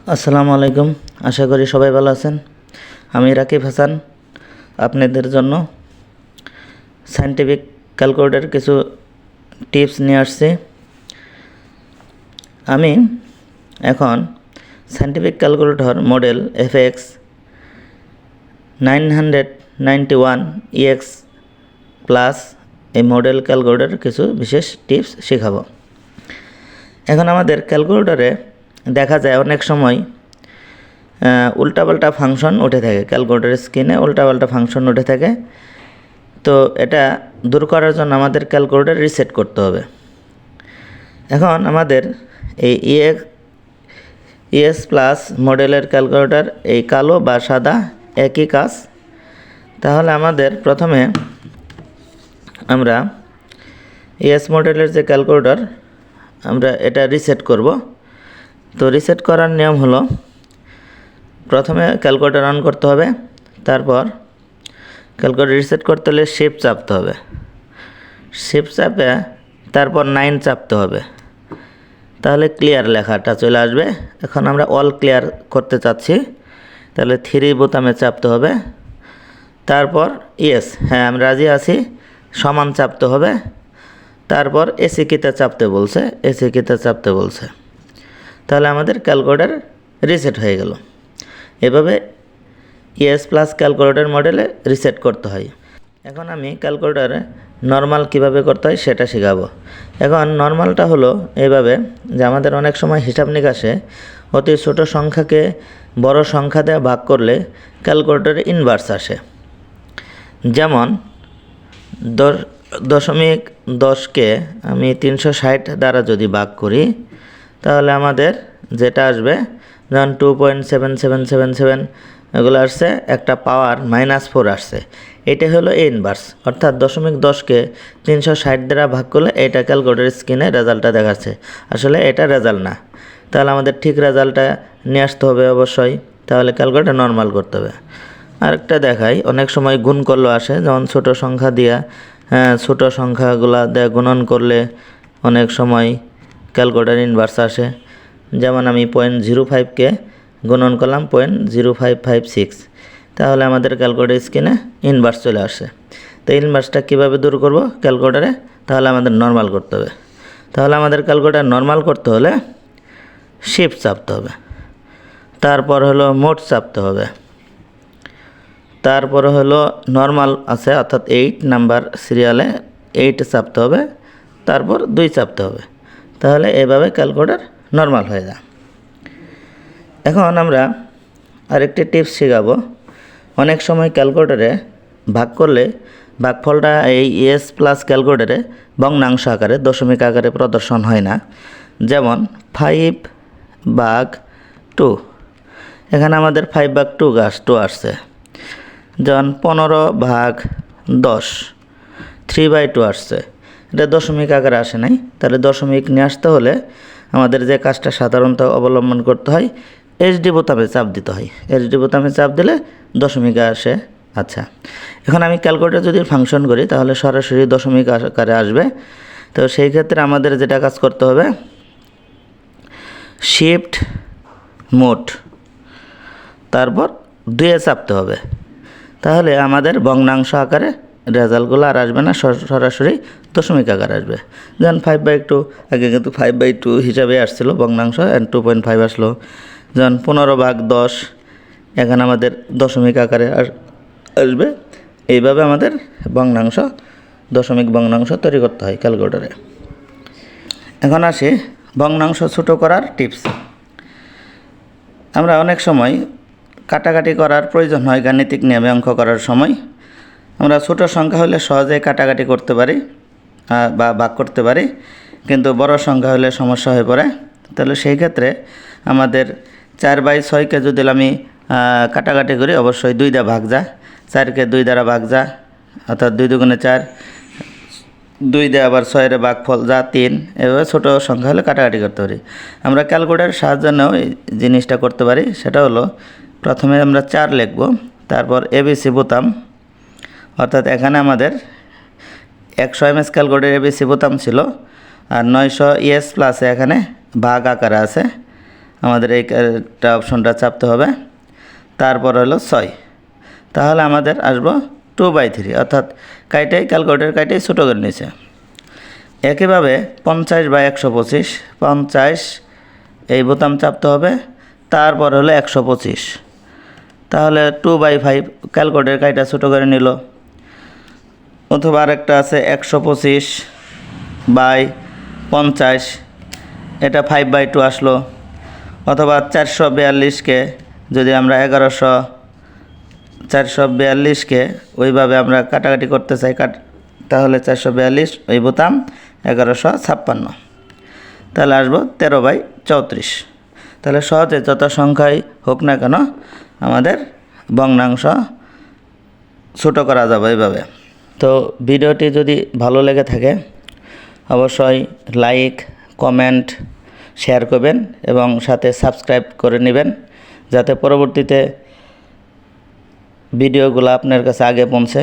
আসসালামু আলাইকুম। আশা করি সবাই ভালো আছেন। আমি রাকিব হাসান আপনাদের জন্য সায়েন্টিফিক ক্যালকুলেটর কিছু টিপস নিয়ে আসছি। আমি এখন scientific calculator model fx-991 plus এই মডেল ক্যালকুলেটর কিছু বিশেষ টিপস শেখাবো। এখন আমাদের ক্যালকুলেটরে দেখা যায় অনেক সময় উল্টাপাল্টা ফাংশন উঠে থাকে, ক্যালকুলেটরের স্ক্রিনে উল্টাপাল্টা ফাংশন উঠে থাকে। তো এটা দূর করার জন্য আমাদের ক্যালকুলেটর রিসেট করতে হবে। এখন আমাদের এই ইএস প্লাস মডেলের ক্যালকুলেটর এই কালো বা সাদা একই কাজ। তাহলে আমাদের প্রথমে আমরা ইএস মডেলের যে ক্যালকুলেটর আমরা এটা রিসেট করব। তো রিসেট করার নিয়ম হলো, প্রথমে ক্যালকুলেটর অন করতে হবে, তারপর ক্যালকুলেটর রিসেট করতে হলে শিফট চাপতে হবে, শিফট চাপে তারপর 9 চাপতে হবে, তাহলে ক্লিয়ার লেখাটা চলে আসবে। এখন আমরা অল ক্লিয়ার করতে চাচ্ছি, তাহলে 3 বোতামে চাপতে হবে, তারপর ইয়েস হ্যাঁ আমি রাজি আছি সমান চাপতে হবে, তারপর এসি কিতে চাপতে বলছে, এসি কিতে চাপতে বলছে, তাহলে আমাদের ক্যালকুলেটর রিসেট হয়ে গেল। এভাবে ইএস প্লাস ক্যালকুলেটর মডেলে রিসেট করতে হয়। এখন আমি ক্যালকুলেটরে নর্মাল কিভাবে করতে হয় সেটা শেখাবো। এখন নর্মালটা হলো এইভাবে যে আমাদের অনেক সময় হিসাব নিকাশে অতি ছোট সংখ্যাকে বড় সংখ্যা দিয়ে ভাগ করলে ক্যালকুলেটরে ইনভার্স আসে। যেমন 10.10কে আমি 360 দ্বারা যদি ভাগ করি, তাহলে আমাদের যেটা আসবে, যেমন 2.7777 এগুলো আসছে, একটা পাওয়ার -4 আসছে, এটা হলো ইনভার্স। অর্থাৎ 10.10কে 360 দ্বারা ভাগ করলে এটা ক্যালকুলেটর স্ক্রিনে রেজাল্টটা দেখাচ্ছে, আসলে এটা রেজাল্ট না। তাহলে আমাদের ঠিক রেজাল্টটা নিয়ে আসতে হবে অবশ্যই, তাহলে ক্যালকুলেটর নর্মাল করতে হবে। আরেকটা দেখাই, অনেক সময় গুণ করলেও আসে, যেমন ছোট সংখ্যা দিয়া ছোট সংখ্যাগুলা দিয়ে গুণন করলে অনেক সময় ক্যালকুলেটর ইনভার্স আসে। যেমন আমি 0.05কে গুণন করলাম 0.0556, তাহলে আমাদের ক্যালকুলেটর স্ক্রিনে ইনভার্স চলে আসে। তো ইনভার্সটা কীভাবে দূর করব ক্যালকুলেটরে, তাহলে আমাদের নর্মাল করতে হবে। তাহলে আমাদের ক্যালকুলেটর নর্মাল করতে হলে শিফট চাপতে হবে, তারপর হলো মোড চাপতে হবে, তারপরে হলো নর্মাল আছে অর্থাৎ 8 নাম্বার সিরিয়ালে 8 চাপতে হবে, তারপর 2 চাপতে হবে, তাহলে এভাবে ক্যালকুলেটর নর্মাল হয়ে যায়। এখন আমরা আরেকটি টিপস শেখাবো। অনেক সময় ক্যালকুলেটরে ভাগ করলে ভাগফলটা এই ইএস প্লাস ক্যালকুলেটরে ভগ্নাংশ আকারে দশমিক আকারে প্রদর্শন হয় না। যেমন 5/2, এখানে আমাদের 5/2 আসছে। যেমন 15/10 3/2 আসছে, এটা দশমিক আকারে আসে নাই। তাহলে দশমিক নিয়ে আসতে হলে আমাদের যে কাজটা সাধারণত অবলম্বন করতে হয়, এইচডি বোতামে চাপ দিতে হয়। এইচডি বোতামে চাপ দিলে দশমিক আসে। আচ্ছা, এখন আমি ক্যালকুলেটর যদি ফাংশন করি তাহলে সরাসরি দশমিক আকারে আসবে। তো সেই ক্ষেত্রে আমাদের যেটা কাজ করতে হবে, শিফট মোড তারপর 2 চাপতে হবে, তাহলে আমাদের ভগ্নাংশ আকারে রেজাল্টগুলো আর আসবে না, সরাসরি দশমিক আকার আসবে। যেমন 5/2 আগে কিন্তু 5/2 হিসাবে আসছিল ভগ্নাংশ, 2.5 আসলো। যেমন 15/10 এখানে আমাদের দশমিক আকারে আসবে। এইভাবে আমাদের ভগ্নাংশ দশমিক ভগ্নাংশ তৈরি করতে হয় ক্যালকুলেটরে। এখন আসি ভগ্নাংশ ছোট করার টিপস। আমরা অনেক সময় কাটাকাটি করার প্রয়োজন হয়, গাণিতিক নিয়মে অঙ্ক করার সময় আমরা ছোট সংখ্যা হলে সহজে কাটাকাটি করতে পারি বা ভাগ করতে পারি, কিন্তু বড় সংখ্যা হলে সমস্যা হয়ে পড়ে। তাহলে সেই ক্ষেত্রে আমাদের 4/6কে যদি আমি কাটাকাটি করি, অবশ্যই 2 দ্বারা ভাগ যায়, 4কে 2 দ্বারা ভাগ যায়, অর্থাৎ 2 দুগুণে 4, 2 দিয়ে আবার 6-এর ভাগফল যা 3। এভাবে ছোটো সংখ্যা হলে কাটাকাটি করতে পারি। আমরা ক্যালকুলেটরের সাহায্যে এই জিনিসটা করতে পারি। সেটা হলো, প্রথমে আমরা 4 লিখব, তারপর এবিসি বোতাম, অর্থাৎ এখানে আমাদের 100 এমএস ক্যালকুলেটর এবিসি বোতাম ছিল, আর 900 ইএস প্লাসে এখানে ভাগ আকারে আছে, আমাদের এইটা অপশনটা চাপতে হবে। তারপর হলো 6, তাহলে আমাদের আসবো 2/3, অর্থাৎ ক্যালকুলেটর কাইটাই ছোটো করে নিয়েছে। একইভাবে 50/125, 50 এই বোতাম চাপতে হবে, তারপর হলো 125, তাহলে 2/5 ক্যালকুলেটর কাইটা ছোটো করে নিল। অথবা আরেকটা আছে 125/50, এটা 5/2 আসলো। অথবা 442কে যদি আমরা 442কে ওইভাবে আমরা কাটাকাটি করতে চাই, তাহলে 442 ওই বোতাম 1156, তাহলে আসবো 13/34। তাহলে সহজে যত সংখ্যাই হোক না কেন আমাদের ভগ্নাংশ ছোটো করা যাবে এইভাবে। তো ভিডিওটি যদি ভালো লেগে থাকে অবশ্যই লাইক, কমেন্ট, শেয়ার করবেন এবং সাথে সাবস্ক্রাইব করে নেবেন, যাতে পরবর্তীতে ভিডিওগুলো আপনার কাছে আগে পৌঁছে।